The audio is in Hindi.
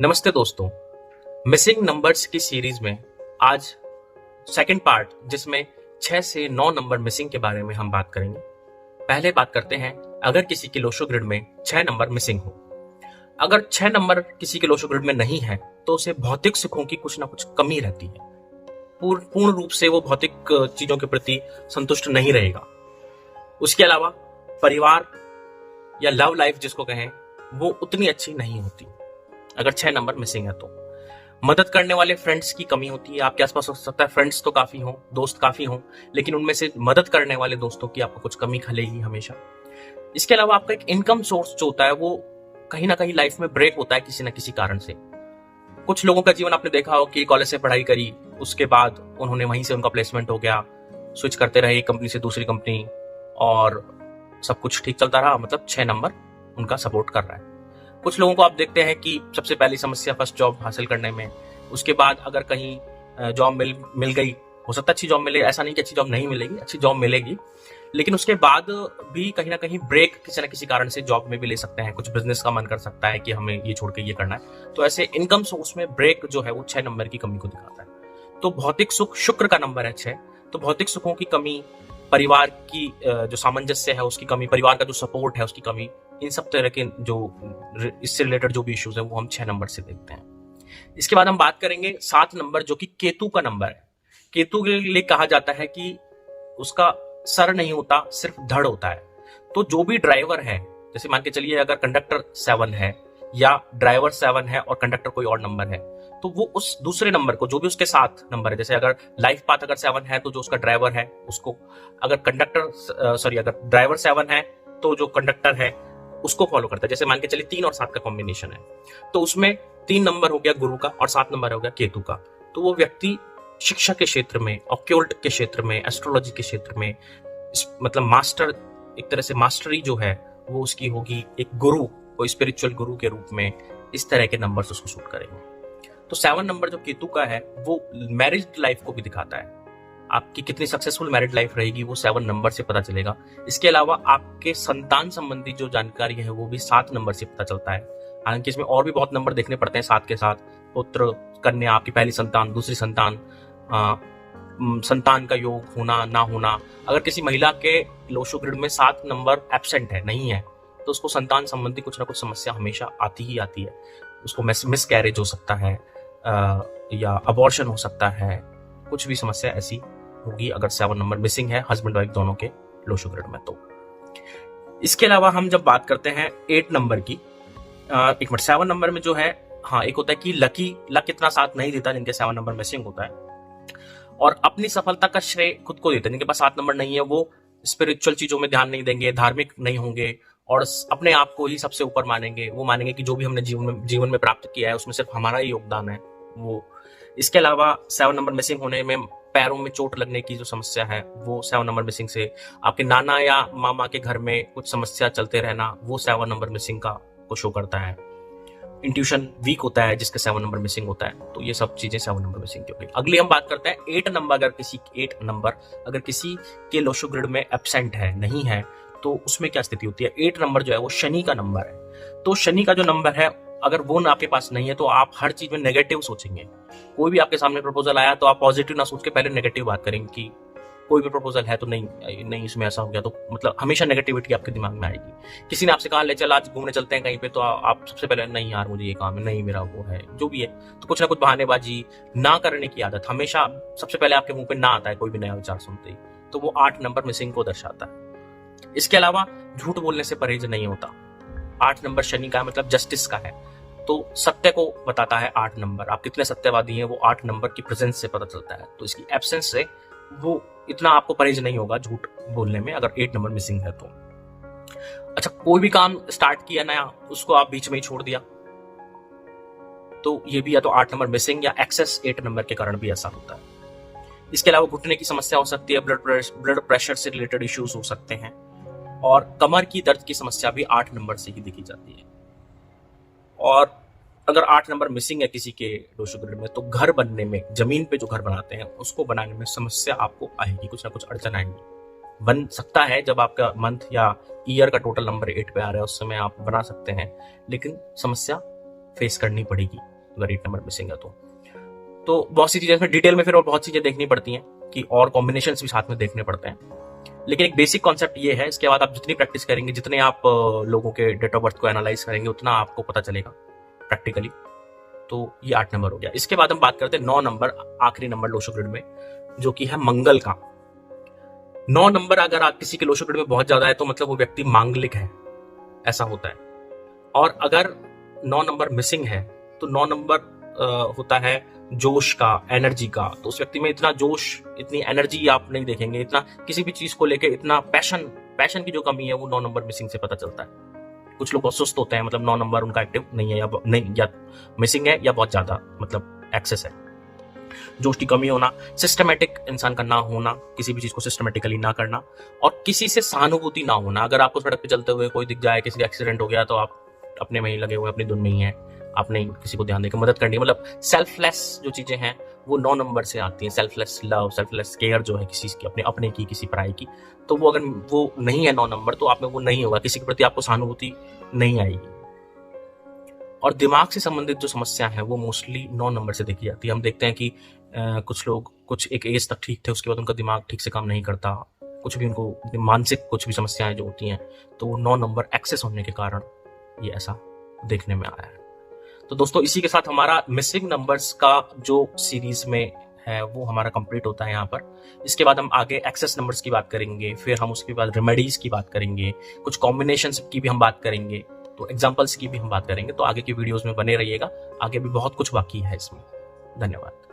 नमस्ते दोस्तों। मिसिंग नंबर्स की सीरीज में आज सेकंड पार्ट जिसमें 6 से 9 नंबर मिसिंग के बारे में हम बात करेंगे। पहले बात करते हैं, अगर किसी के लोशो ग्रिड में 6 नंबर मिसिंग हो। अगर 6 नंबर किसी के लोशो ग्रिड में नहीं है तो उसे भौतिक सुखों की कुछ ना कुछ कमी रहती है। पूर्ण रूप से वो भौतिक चीजों के प्रति संतुष्ट नहीं रहेगा। उसके अलावा परिवार या लव लाइफ जिसको कहें वो उतनी अच्छी नहीं होती अगर 6 नंबर मिसिंग है तो। मदद करने वाले फ्रेंड्स की कमी होती है। आपके आसपास हो सकता है फ्रेंड्स तो काफी हों, दोस्त काफी हों, लेकिन उनमें से मदद करने वाले दोस्तों की आपको कुछ कमी खलेगी हमेशा। इसके अलावा आपका एक इनकम सोर्स जो होता है वो कहीं ना कहीं लाइफ में ब्रेक होता है किसी ना किसी कारण से। कुछ लोगों का जीवन आपने देखा हो कि कॉलेज से पढ़ाई करी, उसके बाद उन्होंने वहीं से उनका प्लेसमेंट हो गया, स्विच करते रहे एक कंपनी से दूसरी कंपनी और सब कुछ ठीक चलता रहा, मतलब 6 नंबर उनका सपोर्ट कर रहा है। कुछ लोगों को आप देखते हैं कि सबसे पहली समस्या फर्स्ट जॉब हासिल करने में, उसके बाद अगर कहीं जॉब मिल गई, हो सकता है अच्छी जॉब मिले, ऐसा नहीं कि अच्छी जॉब नहीं मिलेगी, अच्छी जॉब मिलेगी, लेकिन उसके बाद भी कहीं ना कहीं ब्रेक किसी ना किसी कारण से जॉब में भी ले सकते हैं। कुछ बिजनेस का मन कर सकता है कि हमें ये छोड़ के ये करना है, तो ऐसे इनकम सोर्स में ब्रेक जो है वो 6 नंबर की कमी को दिखाता है। तो भौतिक सुख, शुक्र का नंबर है 6, तो भौतिक सुखों की कमी, परिवार की जो सामंजस्य है उसकी कमी, परिवार का जो सपोर्ट है उसकी कमी, इन सब तरह के जो इससे रिलेटेड जो भी इश्यूज है वो हम 6 नंबर से देखते हैं। इसके बाद हम बात करेंगे 7 नंबर जो कि केतु का नंबर है। केतु के लिए कहा जाता है कि उसका सर नहीं होता, सिर्फ धड़ होता है। तो जो भी ड्राइवर है, जैसे मान के चलिए अगर कंडक्टर 7 है या ड्राइवर 7 है और कंडक्टर कोई और नंबर है, तो वो उस दूसरे नंबर को, जो भी उसके साथ नंबर है, जैसे अगर लाइफ पाथ अगर 7 है तो जो उसका ड्राइवर है उसको, अगर अगर ड्राइवर 7 है तो जो कंडक्टर है उसको फॉलो करता है। जैसे मान के चलिए 3 और 7 का कॉम्बिनेशन है, तो उसमें 3 नंबर हो गया गुरु का और 7 नंबर हो गया केतु का। तो वो व्यक्ति शिक्षा के क्षेत्र में, ऑक्योल्ट के क्षेत्र में, एस्ट्रोलॉजी के क्षेत्र में, मतलब मास्टर, एक तरह से मास्टरी जो है वो उसकी होगी। एक गुरु, कोई स्पिरिचुअल गुरु के रूप में इस तरह के नंबर्स उसको सूट करेंगे। तो 7 नंबर जो केतु का है वो मैरिज लाइफ को भी दिखाता है। आपकी कितनी सक्सेसफुल मैरिड लाइफ रहेगी वो 7 नंबर से पता चलेगा। इसके अलावा आपके संतान संबंधी जो जानकारी है वो भी 7 नंबर से पता चलता है। हालांकि इसमें और भी बहुत नंबर देखने पड़ते हैं साथ के साथ, पुत्र, कन्या, आपकी पहली संतान, दूसरी संतान, संतान का योग होना ना होना। अगर किसी महिला के लोशो ग्रिड में 7 नंबर एब्सेंट है, नहीं है, तो उसको संतान संबंधी कुछ ना कुछ समस्या हमेशा आती ही आती है। उसको मिस कैरेज हो सकता है या अबॉर्शन हो सकता है, कुछ भी समस्या ऐसी होगी अगर 7 नंबर मिसिंग है हस्बैंड वाइफ दोनों के लोशो ग्रिड में। तो इसके अलावा हम जब बात करते हैं 8 नंबर की, 7 नंबर में जो है, हाँ, एक होता है कि लक इतना साथ नहीं देता जिनके 7 नंबर मिसिंग होता है, और अपनी सफलता का श्रेय खुद को देते हैं। जिनके पास 7 नंबर नहीं है वो स्पिरिचुअल चीजों में ध्यान नहीं देंगे, धार्मिक नहीं होंगे और अपने आप को ही सबसे ऊपर मानेंगे। वो मानेंगे कि जो भी हमने जीवन में प्राप्त किया है उसमें सिर्फ हमारा ही योगदान है वो। इसके अलावा 7 नंबर मिसिंग होने में पैरों में चोट लगने की जो समस्या है वो 7 नंबर मिसिंग से, आपके नाना या मामा के घर में कुछ समस्या चलते रहना, वो 7 नंबर मिसिंग का को शो करता है। इंट्यूशन वीक होता है जिसके 7 नंबर मिसिंग होता है, तो ये सब चीजें 7 नंबर मिसिंग की हो गई। अगली हम बात करते हैं 8 नंबर। अगर किसी के लोशो ग्रिड में एब्सेंट है, नहीं है, तो उसमें क्या स्थिति होती है। 8 नंबर जो है वो शनि का नंबर है। तो शनि का जो नंबर है, अगर वो आपके पास नहीं है तो आप हर चीज में नेगेटिव सोचेंगे। कोई भी आपके सामने प्रपोजल आया तो आप पॉजिटिव ना सोच के पहले नेगेटिव बात करेंगे कि कोई भी प्रपोजल है तो नहीं इसमें ऐसा हो गया, तो मतलब हमेशा नेगेटिविटी आपके दिमाग में आएगी। किसी ने आपसे कहा ले चल आज घूमने चलते हैं कहीं पे, तो आप सबसे पहले नहीं यार मुझे ये काम है, नहीं मेरा वो है, जो भी है, तो कुछ ना कुछ बहानेबाजी, ना करने की आदत हमेशा सबसे पहले आपके मुंह पे ना आता है कोई भी नया विचार सुनते ही, तो वो 8 नंबर मिसिंग को दर्शाता है। इसके अलावा झूठ बोलने से परहेज नहीं होता। 8 नंबर शनि का मतलब जस्टिस का है, तो सत्य को बताता है 8 नंबर। आप कितने सत्यवादी हैं वो 8 नंबर की प्रेजेंस से पता चलता है। तो इसकी एब्सेंस से वो इतना आपको परहेज नहीं होगा झूठ बोलने में अगर 8 नंबर मिसिंग है तो। अच्छा, कोई भी काम स्टार्ट किया नया, उसको आप बीच में ही छोड़ दिया, तो ये भी या तो 8 नंबर मिसिंग या एक्सेस 8 नंबर के कारण भी ऐसा होता है। इसके अलावा घुटने की समस्या हो सकती है, ब्लड प्रेशर से रिलेटेड इश्यूज हो सकते हैं, और कमर की दर्द की समस्या भी 8 नंबर से ही देखी जाती है। और अगर 8 नंबर मिसिंग है किसी के लोशो ग्रिड में, तो घर बनने में, जमीन पे जो घर बनाते हैं उसको बनाने में समस्या आपको आएगी, कुछ ना कुछ अड़चन आएगी। बन सकता है जब आपका मंथ या ईयर का टोटल नंबर 8 पे आ रहा है उस समय आप बना सकते हैं, लेकिन समस्या फेस करनी पड़ेगी अगर 8 नंबर मिसिंग है तो बहुत सी चीजें इसमें डिटेल में फिर और बहुत चीजें देखनी पड़ती हैं कि और कॉम्बिनेशन भी साथ में देखने पड़ते हैं। लेकिन एक बेसिक कॉन्सेप्ट ये है, इसके बाद आप जितनी प्रैक्टिस करेंगे, जितने आप लोगों के डेट ऑफ बर्थ को एनालाइज करेंगे, उतना आपको पता चलेगा प्रैक्टिकली। तो ये 8 नंबर हो गया। इसके बाद हम बात करते हैं 9 नंबर, आखिरी नंबर लोशो ग्रिड में, जो कि है मंगल का। 9 नंबर अगर आप किसी के लोशो ग्रिड में बहुत ज्यादा है तो मतलब वो व्यक्ति मांगलिक है, ऐसा होता है। और अगर 9 नंबर मिसिंग है तो 9 नंबर होता है जोश का, एनर्जी का। तो उस व्यक्ति में इतना जोश, इतनी एनर्जी आप नहीं देखेंगे, इतना किसी भी चीज को लेके इतना पैशन की जो कमी है वो 9 नंबर मिसिंग से पता चलता है। कुछ लोग बहुत सुस्त होते हैं, मतलब 9 नंबर उनका एक्टिव नहीं है या मिसिंग है या बहुत ज्यादा मतलब एक्सेस है। जोश की कमी होना, सिस्टमेटिक इंसान का ना होना, किसी भी चीज को सिस्टमेटिकली ना करना, और किसी से सहानुभूति ना होना। अगर आपको सड़क पे चलते हुए कोई दिख जाए, किसी का एक्सीडेंट हो गया, तो आप अपने में ही लगे हुए, अपनी धुन में ही है, आपने किसी को ध्यान देकर मदद करनी है। मतलब सेल्फलेस जो चीजें हैं वो 9 नंबर से आती हैं। सेल्फलेस लव, सेल्फलेस केयर जो है किसी की, अपने की, किसी पराई की, तो वो अगर वो नहीं है 9 नंबर तो आप में वो नहीं होगा, किसी के प्रति आपको सहानुभूति नहीं आएगी। और दिमाग से संबंधित जो समस्या है वो मोस्टली 9 नंबर से देखी जाती है। हम देखते हैं कि कुछ लोग कुछ एक एज तक ठीक थे, उसके बाद उनका दिमाग ठीक से काम नहीं करता, कुछ भी उनको मानसिक कुछ भी समस्याएं जो होती हैं, तो वो 9 नंबर एक्सेस होने के कारण ये ऐसा देखने में आया है। तो दोस्तों, इसी के साथ हमारा मिसिंग नंबर्स का जो सीरीज में है वो हमारा कंप्लीट होता है यहाँ पर। इसके बाद हम आगे एक्सेस नंबर्स की बात करेंगे, फिर हम उसके बाद रेमेडीज की बात करेंगे, कुछ कॉम्बिनेशंस की भी हम बात करेंगे, तो एग्जांपल्स की भी हम बात करेंगे। तो आगे की वीडियोस में बने रहिएगा, आगे भी बहुत कुछ बाकी है इसमें। धन्यवाद।